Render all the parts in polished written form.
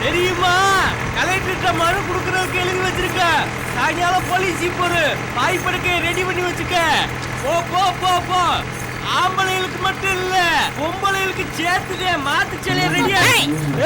தெரியுமா? கலெக்டர்கிட்ட மனு கொடுக்கறதுக்கு எழுதி வச்சிருக்க. சாயங்காலம் போலீஸ் ஜீப் பாய் படுக்கை ரெடி பண்ணி வச்சுக்க. போ போ போ போ. ஆம்பளைகளுக்கு மட்டும் இல்ல, பொம்பளைகளுக்கு சேர்த்துக்க. மாத்து சேலைய ரெடியா.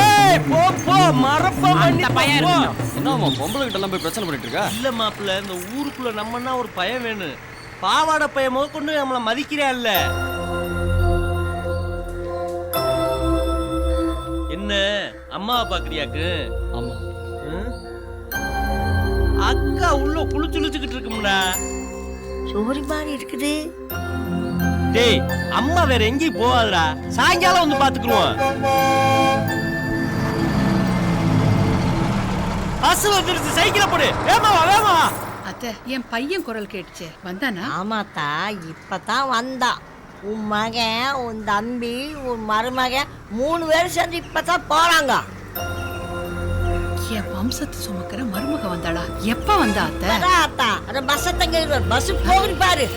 ஏய் போ போ, மறப்ப பண்ணி போ. என்னம்மா பொம்பளை கிட்ட எல்லாம் போய் பிரச்சனை பண்ணிட்டு இருக்க? இல்ல மாப்பிள்ள, இந்த ஊருக்குள்ள நம்மன்னா ஒரு பயம் வேணும். பாவாடை பையன் முதற்கொண்டு நம்மள மதிக்கிறா இல்ல. என்ன அம்மாவை பாக்குறியாக்கு? ஆமா. அக்கா உள்ள குளிச்சுக்கிட்டு இருக்கும்டா. சோரி மாதிரி இருக்குது. டேய், அம்மா வேற எங்கேயும் போகாதடா. சாயங்காலம் வந்து பாத்துக்குருவோம். பஸ் வந்துருச்சு, சைக்கிள போடு. வேமா வேமா. அத்தை, என் பையன் குரல் கேட்டுச்சே, வந்தானா? ஆமாத்தா, இப்பதான் வந்தா. உன் மகன், உன் தம்பி, உன் மருமகன் 3 பேரும் சேர்ந்து இப்பதான் போறாங்க. என் வம்சத்தை சுமக்கிற மருமக வந்தாளா? எப்ப வந்தா அத்தை? அத்தா, அந்த பஸ் தங்க பஸ் போகுது பாரு.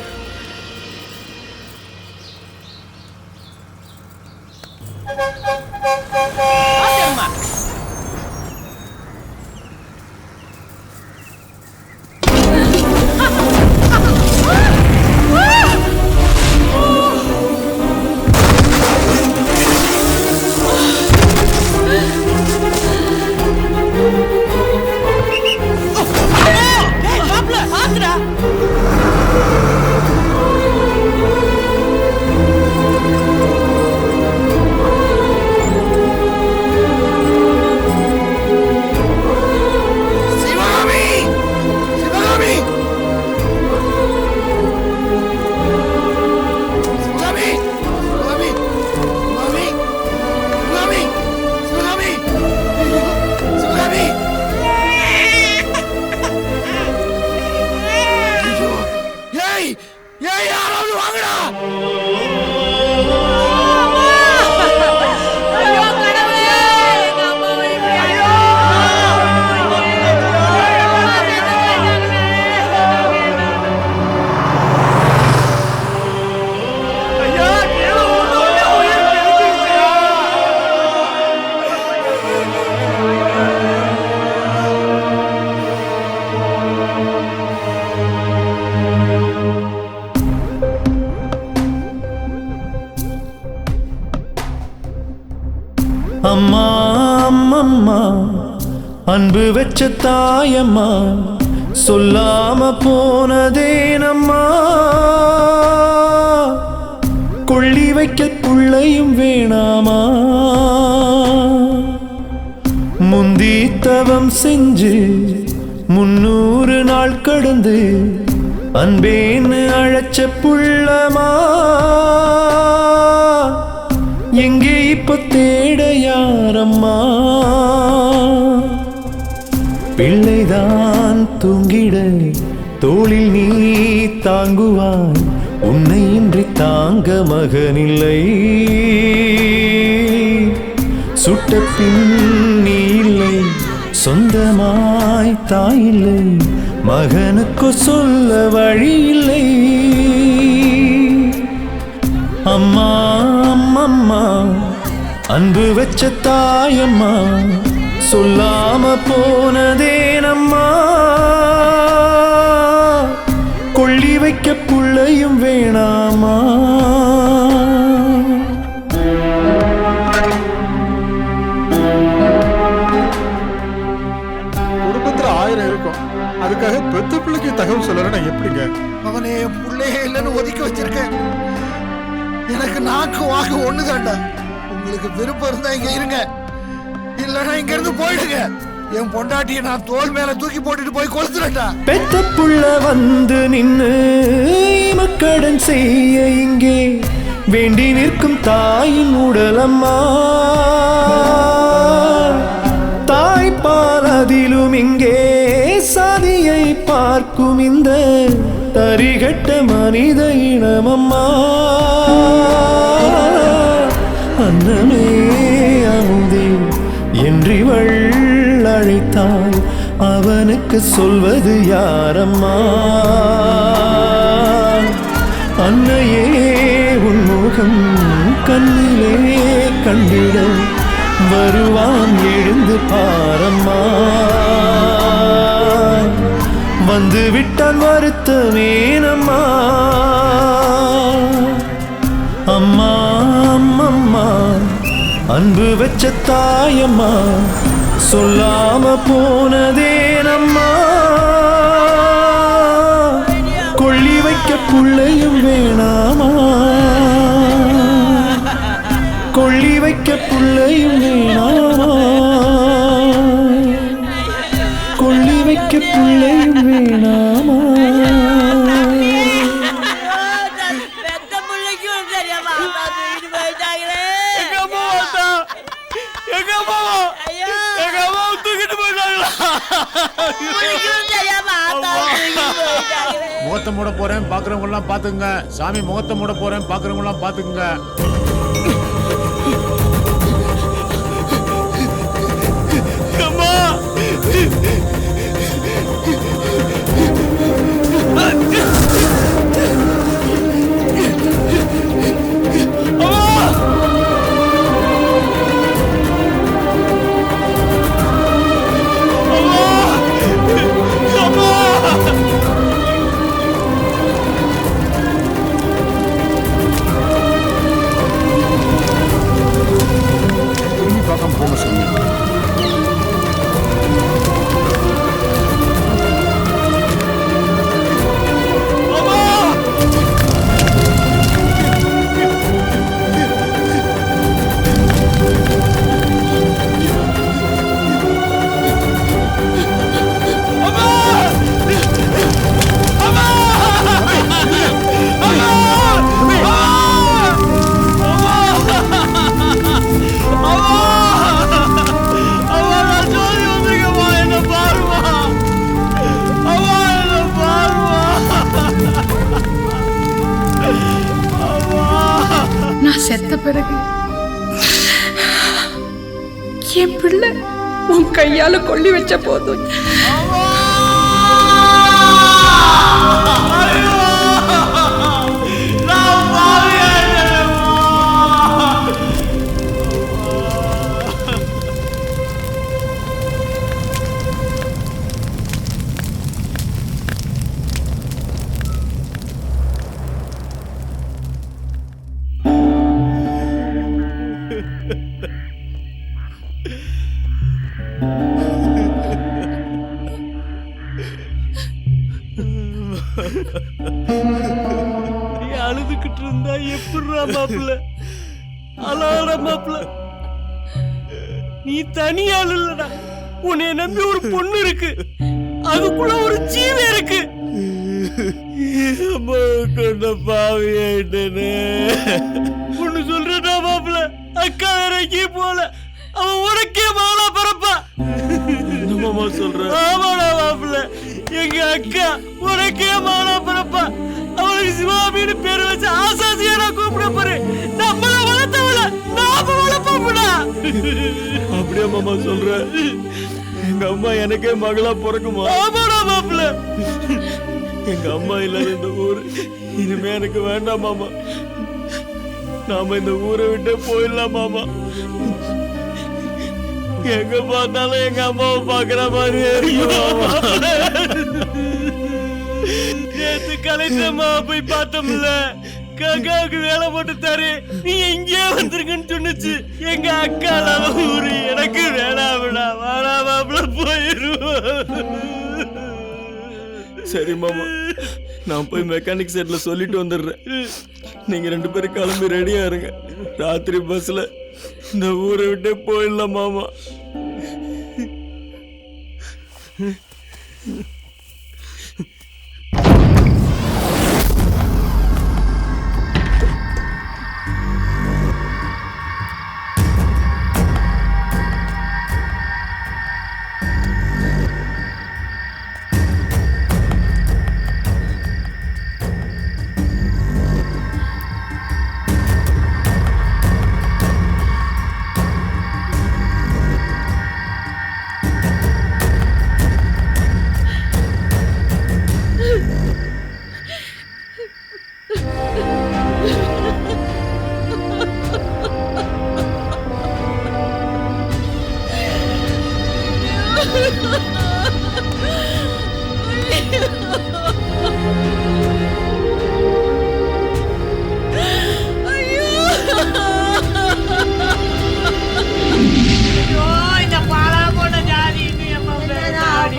அம்மா அம்மம்மா அன்பு வச்ச தாயம்மா சொல்லாம போனதேனம்மா கொள்ளி வைக்க புள்ளையும் வேணாமா முந்தி தவம் செஞ்சு 300 நாள் கடந்து அன்பேன்னு அழைச்ச புள்ளமா எங்கே இப்ப தேட யாரம்மா பிள்ளைதான் தூங்கிட தோளில் நீ தாங்குவாய் உன்னை இன்றி தாங்க மகனில்லை சுட்ட பின் நீ இல்லை சொந்தமாய் தாயில்லை மகனுக்கு சொல்ல வழி இல்லை அம்மா அம்மம்மா அன்பு வச்ச தாயம்மா சொல்லாம போனதேனம்மா கொள்ளி வைக்க புள்ளையும் வேணாமா குடும்பத்துல 1000 இருக்கும் அதுக்காக பெத்த பிள்ளைக்கு தகவல் சொல்லலன்னா எப்படிங்க அவனே பிள்ளையே இல்லைன்னு ஒதுக்கி வச்சிருக்கேன் எனக்கு நாக்கு வாக்கு ஒண்ணுதாண்டா உங்களுக்கு விருப்பம் இருந்தா இங்க இருங்க இல்லன்னா இங்க இருந்து போயிடுங்க என் பொண்டாட்டியை நான் தோல் மேல தூக்கி போட்டுட்டு போய் கொளுத்துறேன்டா பெத்த புள்ள வந்து நின்னு மக்கடன் செய்ய இங்கே வேண்டி நிற்கும் தாயின் உடலம்மா தாய்ப்பால் அதிலும் இங்கே சாதியை பார்க்கும் இந்த தரிகட்ட மனித இனமம்மா அன்னமே அமுதே என்றிவள் அழைத்தாள் அவனுக்கு சொல்வது யாரம்மா அன்னையே உன்முகம் கண்ணிலே கண்டிட வருவான் எழுந்து பாரம்மா. வந்து விட்டான் வருத்தமேனம்மா. அம்மா அம்மம்மா அன்பு வச்ச தாயம்மா சொல்லாம போனதேனம்மா. கொள்ளி வைக்க புள்ளையும் வேணாமா. கொள்ளி வைக்க புள்ளையும் வேணாமா. கொள்ளி வைக்க புள்ளையும் வேணாமா. பெத்த பிள்ளைக்கும் தெரியாமா தூக்கிட்டு போயிட்டாங்களே. எங்க அம்மா வந்தா? எங்க அம்மாவா? எங்க அம்மாவை தூக்கிட்டு போயிட்டாங்களா? பிள்ளைக்கும் தெரியாமா தூக்கிட்டு போயிட்டாங்களே. முகத்தை மூட போறேன் பாக்குறவங்க எல்லாம் பாத்துங்க. சாமி முகத்தை மூட போறேன் பாக்குறவங்க எல்லாம் பாத்துங்க. அம்மா திரும்பி பார்க்காம போங்க சாமி. நான் செத்த பிறகு என் பிள்ளை உன் கையால கொள்ளி வச்ச போதும் நீ அழுதுகிட்டு இருந்தா எப்படிரா மாப்பிள்ள? அழாட மாப்பிள்ள. நீ தனியா இல்லடா. உன்னை நம்பி ஒரு பொண்ணு இருக்கு. அதுக்குள்ள ஒரு ஜீவன் இருக்கு. அம்மா கொண்ட பாவியாயிட்டேனே. ஒண்ணு சொல்றா மாப்பிள்ள, அக்கா இறங்கி போல அவன் உனக்கே மகளா பிறப்பா. என்னமாமா சொல்ற? ஆமாடா மாப்பிள்ள, எங்க அக்கா உனக்கே மகளா பிறப்பா. அவளுக்கு சிவாமின்னு பேரு வச்சு ஆசாசியா நான் கூப்பிட போறேன். நம்மள வளர்த்தவள நாம வளர்ப்போம்டா. அப்படியே மாமா சொல்ற? எங்க அம்மா எனக்கே மகளா பிறக்குமா? ஆமாடா மாப்பிள்ள. எங்க அம்மா இல்லாத இந்த ஊர் இனிமே எனக்கு வேண்டாம் மாமா. நாம இந்த ஊரை விட்டு போயிடலாம் மாமா. எங்க பார்த்தாலும் எங்க அம்மாவை பாக்குற மாதிரியே இருக்கும். நேத்து கலெக்டர்மா போய் பார்த்தோம்ல, காக்காவுக்கு வேலை போட்டு தரு, நீ எங்கேயே வந்திருக்குன்னு சொன்னுச்சு. எங்க அக்கால ஊரு எனக்கு வேணாம்டா, வாடாமாப்ல போயிருவோம். சரி மாமா, நான் போய் மெக்கானிக் செட்ல சொல்லிட்டு வந்துடுறேன். நீங்க 2 பேரும் கிளம்பி ரெடியா இருங்க. ராத்திரி பஸ்ல இந்த ஊரை விட்டே போயிடலாம் மாமா. ஐயோ, இந்த பாலா போன ஜாதி இன்னும் என் மேல தாடி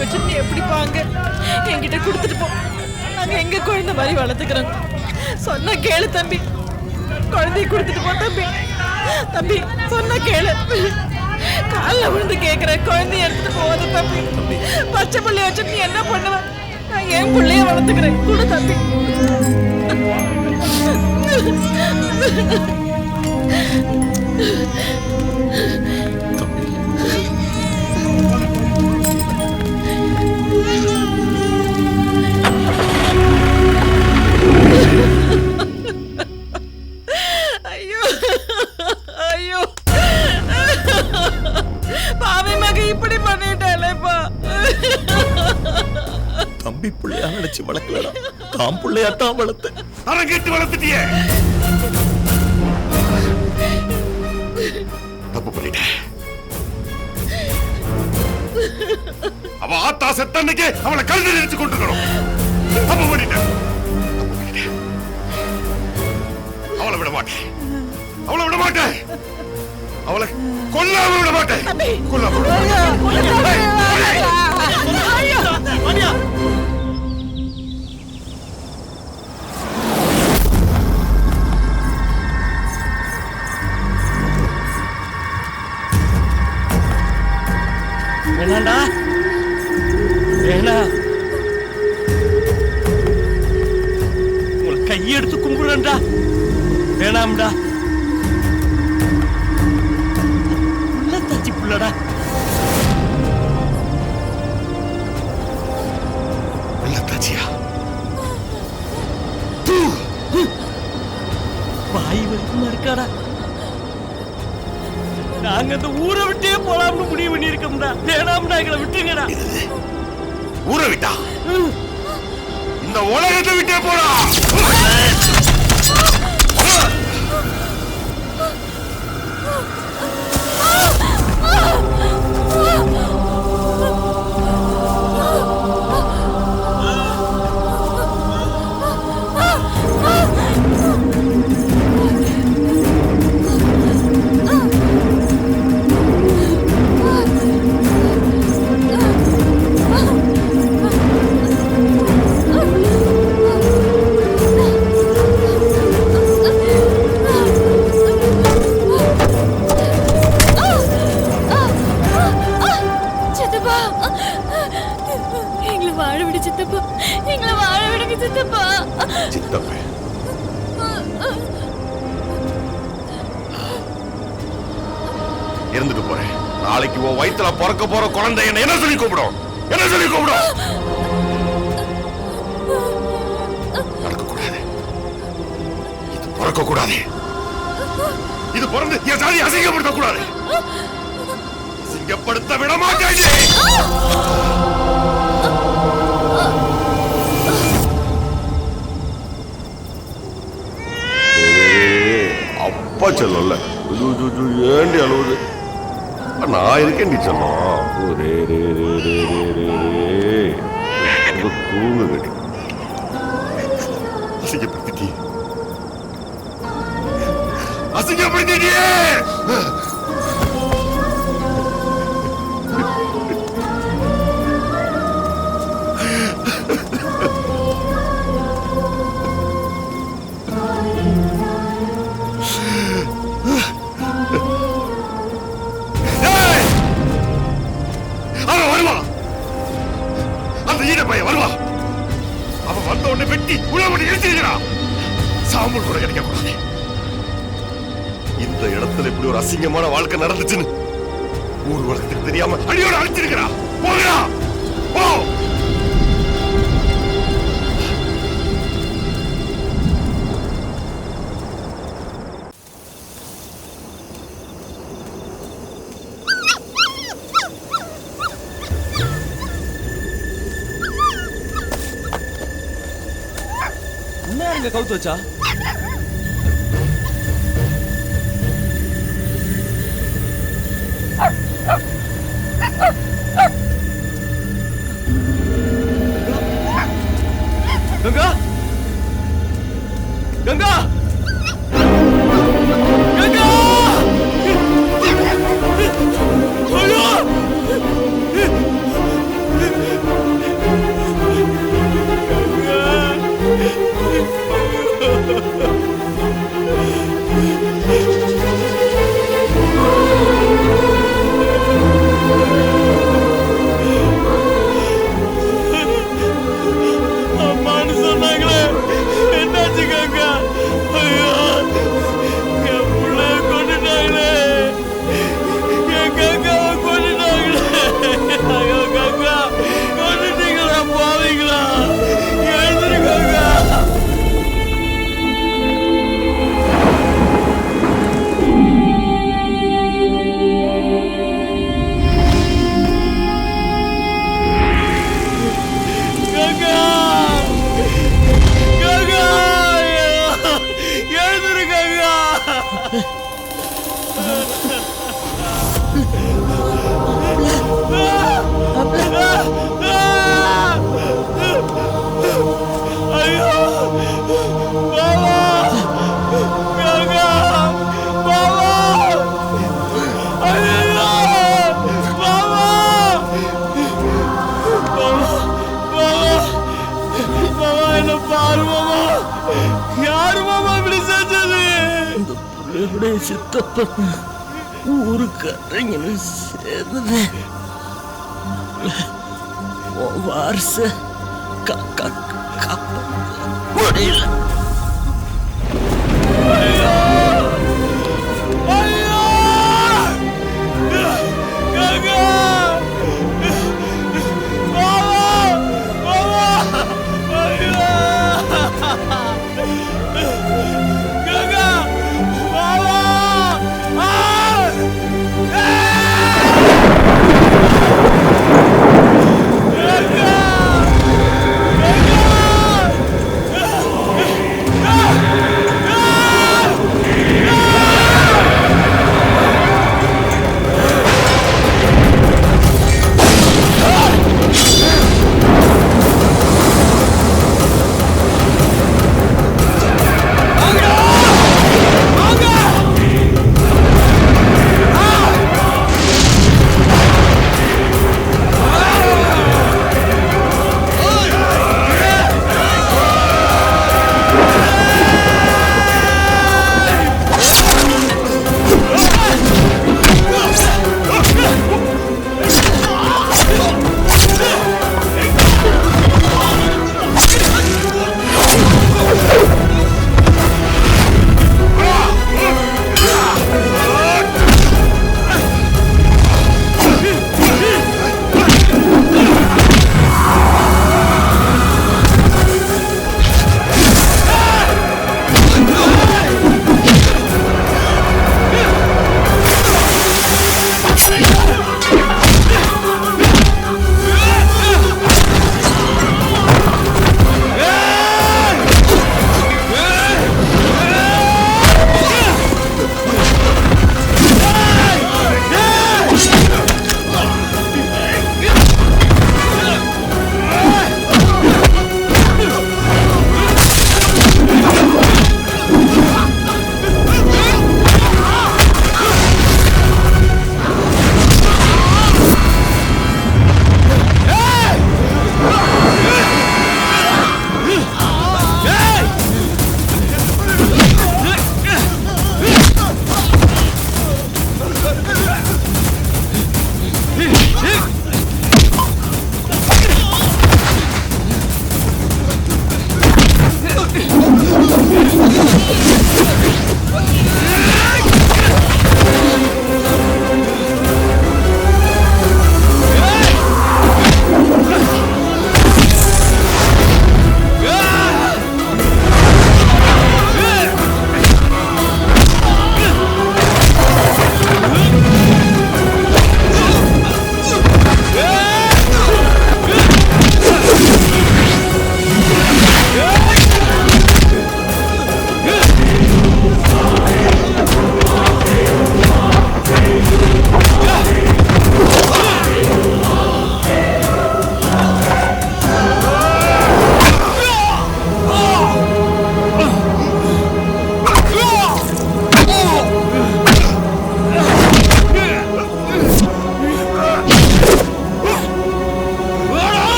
வச்சுட்டு எப்படி பாங்க என்கிட்ட கொடுத்துட்டு போ. நாங்க எங்க குழந்தை மாதிரி வளர்த்துக்கிறோம். சொன்ன கேளு தம்பி, குழந்தைய கொடுத்துட்டு போ தம்பி. தம்பி சொன்ன கேளு, காலில் விழுந்து கேட்கிற குழந்தைய எடுத்துட்டு போவாத தம்பி. பச்சை பிள்ளைய வச்சு நீ என்ன பண்ணுவ? நான் என் பிள்ளைய வளர்த்துக்கிறேன், கொடு தம்பி. ஐயோ ஐயோ, பாவி மக இப்படி பண்ணிட்டாலேப்பா. தம்பி பிள்ளையா நினைச்சு வளர்க்கலடா, தாம் பிள்ளையாத்தான் வளர்த்த. அரங்கிட்டு வளர்த்துட்டியே, தப்பு பண்ணிட்டேன். அவ ஆத்தா செத்தன்னைக்கு அவளை கழுதி நினைச்சு கொண்டிருக்கணும். தப்பு பண்ணிட்டேன். அவளை விட மாட்டேன், அவளை விட மாட்டேன், அவளை கொல்லாம விட மாட்டேன், கொல்லாம விட மாட்டேன். வேணாண்டா, வேணா, உங்களை கையெடுத்து கும்பிடுறா. வேணாம்டா, உள்ள தச்சு புள்ளடா. வெள்ளத்தாச்சியா? வாய் வரைக்கும் இருக்காடா. நாங்க அந்த ஊரை விட்டே போலாம்னு முடிவு பண்ணிருக்கோம்டா. வேணாம்டா, எங்களை விட்டுங்கடா. ஊரை விட்டா? இந்த உலகத்தை விட்டே போறா. சித்தப்பே, இருந்துட்டு போறேன். நாளைக்கு உன் வயித்துல பிறக்க போற குழந்தை என்ன சொல்லி கூப்பிடும்? என்ன சொல்லி கூப்பிடும்? நடக்கக்கூடாது, இது பிறக்க கூடாது, இது பிறந்து என் சாதி அசிங்கப்படுத்த கூடாது. அசிங்கப்படுத்த விட மாட்டேன். அப்பா செல்ல ஏண்டி அழுவுது? நான் இருக்கேன் நீ செல்லம். தூங்கு கட்டி அசிங்கப்படுத்தி அசிங்கப்படுத்திட்டியே. வெட்டி உலகத்தை இழுத்திருக்கிறான். சாம்பல் கூட கிடைக்க கூடாது. இந்த இடத்துல இப்படி ஒரு அசிங்கமான வாழ்க்கை நடந்துச்சுன்னு ஊர் உலகத்துக்கு தெரியாம அடியோட அழிச்சிருக்கிறா. போகிறா, போ. கவுத்து வச்சா கங்கா கங்கா ஐயோ அம்மான்னு சொன்னாங்களே என்னாச்சு கங்கா ஐயோ என் புள்ளைய கொண்டுட்டாங்களே என் கங்காவை கொண்டுட்டாங்களே ஐயோ கங்கா கொண்டுட்டீங்களா போவீங்களா எழுந்துரு கங்கா கங்கா கங்கா எழுந்துரு கங்கா ஐயோ பாபா கங்கா பாபா ஐயோ பாபா மாமா என்ன பாரு மாமா யாரு மாமா இப்படி செஞ்சது புள்ளையுடைய சித்தப்பன் ஊருக்காரங்களும் சேர்ந்து வாரிச முடியல ஐயோ ஐயோ கங்கா மாமா மாமா ஐயோ கங்கா மாமா கங்கா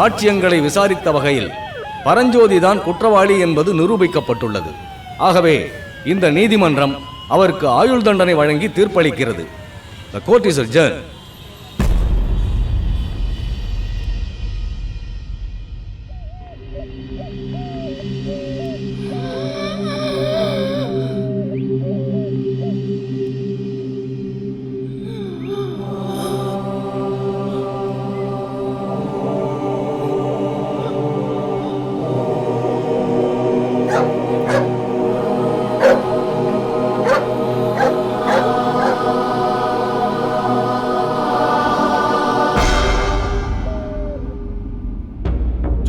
சாட்சியங்களை விசாரித்த வகையில் பரஞ்சோதிதான் குற்றவாளி என்பது நிரூபிக்கப்பட்டுள்ளது. ஆகவே இந்த நீதிமன்றம் அவருக்கு ஆயுள் தண்டனை வழங்கி தீர்ப்பளிக்கிறது. The court is adjourned.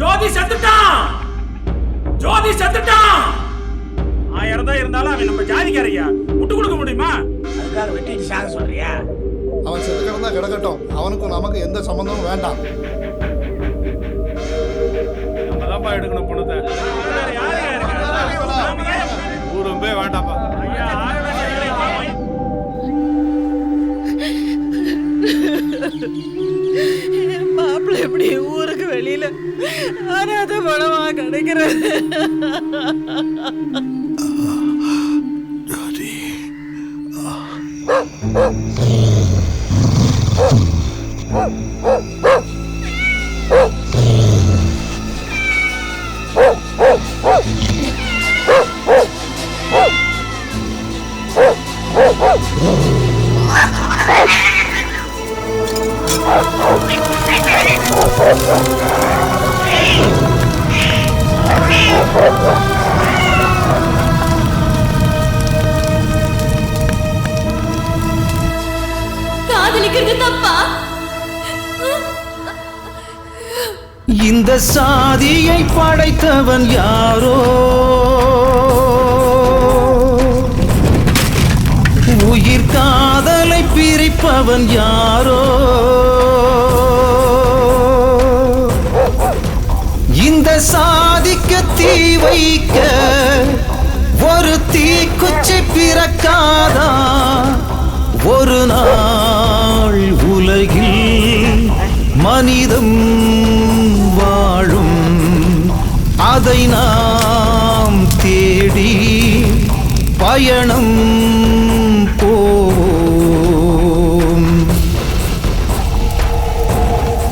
ஜோதி செத்துட்டான். ஜோதி செத்துட்டான். 1000 தான் இருந்தாலும் அவன் நம்ம ஜாதிக்காரையா விட்டு கொடுக்க முடியுமா? அதுக்காக வெட்டிட்டு சாக சொல்றியா? அவன் செத்து கிடந்தா கிடக்கட்டும், அவனுக்கும் நமக்கு எந்த சம்பந்தமும் வேண்டாம். நம்ம தான்ப்பா எடுக்கணும் பணத்தை. ஊரும்பே வேண்டாப்பா. மாப்பிள்ளை எப்படி ஊருக்கு வெளியில அனாத பணமா கிடைக்கிறது? காதலிக்கிறது தப்பா? இந்த சாதியை படைத்தவன் யாரோ, உயிர் காதலை பிரிப்பவன் யாரோ, இந்த சாதிக்கு தீ வைக்க ஒரு தீக்குச்சி பிறக்காதா? ஒரு நாள் உலகில் மனிதம் வாழும், அதை நாம் தேடி பயணம்